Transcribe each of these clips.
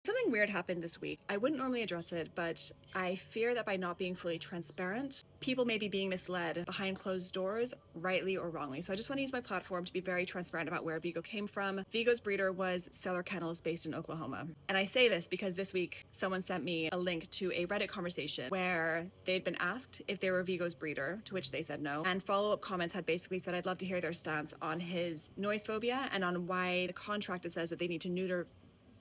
Something weird happened this week. I wouldn't normally address it, but I fear that by not being fully transparent, people may be being misled behind closed doors, rightly or wrongly. So I just want to use my platform to be very transparent about where Vigo came from. Vigo's breeder was Stellar Kennels based in Oklahoma. And I say this because this week someone sent me a link to a Reddit conversation where they'd been asked if they were Vigo's breeder, to which they said no. And follow-up comments had basically said, I'd love to hear their stance on his noise phobia and on why the contract says that they need to neuter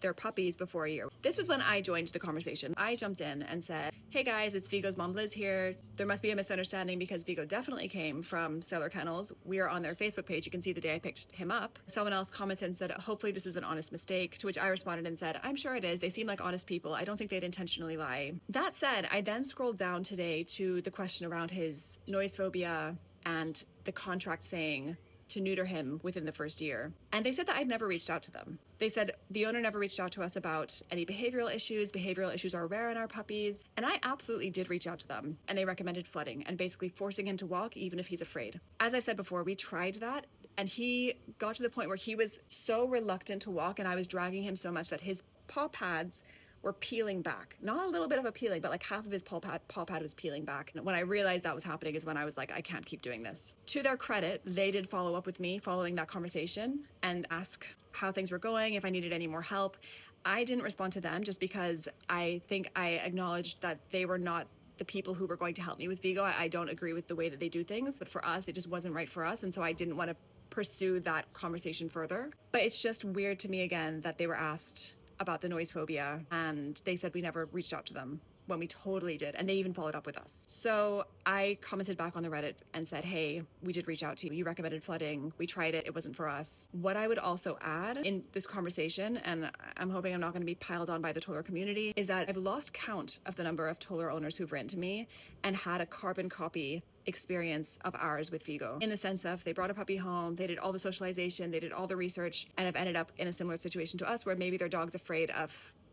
their puppies before a year. This was when I joined the conversation. I jumped in and said, hey guys, it's Vigo's mom Liz here. There must be a misunderstanding because Vigo definitely came from Stellar Kennels. We are on their Facebook page. You can see the day I picked him up. Someone else commented and said, hopefully this is an honest mistake, to which I responded and said, I'm sure it is. They seem like honest people. I don't think they'd intentionally lie. That said, I then scrolled down today to the question around his noise phobia and the contract saying to neuter him within the first year. And they said that I'd never reached out to them. They said the owner never reached out to us about any behavioral issues. Behavioral issues are rare in our puppies. And I absolutely did reach out to them. And they recommended flooding and basically forcing him to walk even if he's afraid. As I've said before, we tried that. And he got to the point where he was so reluctant to walk and I was dragging him so much that his paw pads were peeling back. Not a little bit of a peeling, but like half of his paw pad was peeling back. And when I realized that was happening is when I was like, I can't keep doing this. To their credit, they did follow up with me following that conversation and ask how things were going, if I needed any more help. I didn't respond to them just because I think I acknowledged that they were not the people who were going to help me with Vigo. I don't agree with the way that they do things, but for us, it just wasn't right for us. And so I didn't want to pursue that conversation further. But it's just weird to me again that they were asked about the noise phobia and they said we never reached out to them when we totally did, and they even followed up with us. So I commented back on the Reddit and said, hey, we did reach out to you. You recommended flooding. We tried it. It wasn't for us. What I would also add in this conversation, and I'm hoping I'm not going to be piled on by the toller community, is that I've lost count of the number of toller owners who've written to me and had a carbon copy experience of ours with Vigo, in the sense of they brought a puppy home, they did all the socialization, they did all the research, and have ended up in a similar situation to us where maybe their dog's afraid of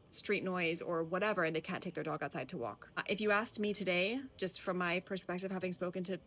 street noise or whatever and they can't take their dog outside to walk. If you asked me today, just from my perspective, having spoken to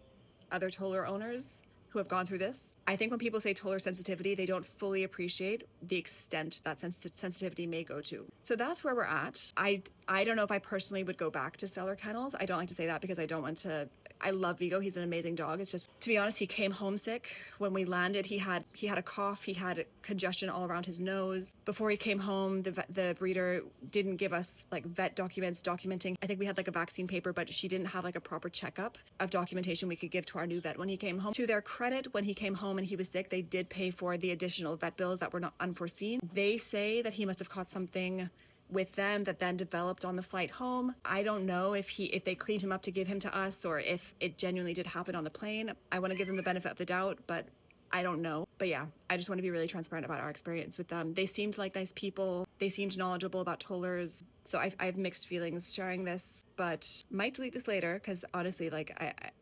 other toller owners who have gone through this, I think when people say toller sensitivity, they don't fully appreciate the extent that sensitivity may go to. So that's where we're at. I don't know if I personally would go back to Stellar Kennels. I don't like to say that because I don't want to. I love Vigo. He's an amazing dog. It's just, to be honest, he came homesick. When we landed, he had a cough. He had congestion all around his nose. Before he came home, the breeder didn't give us like vet documents documenting. I think we had like a vaccine paper, but she didn't have like a proper checkup of documentation we could give to our new vet when he came home. To their credit, when he came home and he was sick, they did pay for the additional vet bills that were not unforeseen. They say that he must have caught something with them that then developed on the flight home. I don't know if they cleaned him up to give him to us or if it genuinely did happen on the plane. I want to give them the benefit of the doubt, but I don't know. But yeah, I just want to be really transparent about our experience with them. They seemed like nice people. They seemed knowledgeable about tollers. So I have mixed feelings sharing this, but might delete this later because honestly, like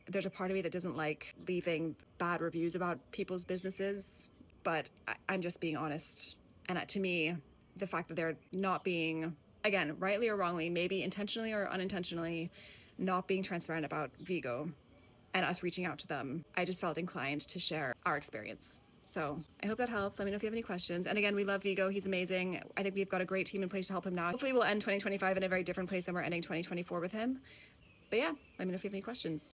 there's a part of me that doesn't like leaving bad reviews about people's businesses, but I'm just being honest. And to me, the fact that they're not being, again, rightly or wrongly, maybe intentionally or unintentionally, not being transparent about Vigo and us reaching out to them, I just felt inclined to share our experience. So I hope that helps. Let me know if you have any questions. And again, we love Vigo. He's amazing. I think we've got a great team in place to help him now. Hopefully we'll end 2025 in a very different place than we're ending 2024 with him. But yeah, let me know if you have any questions.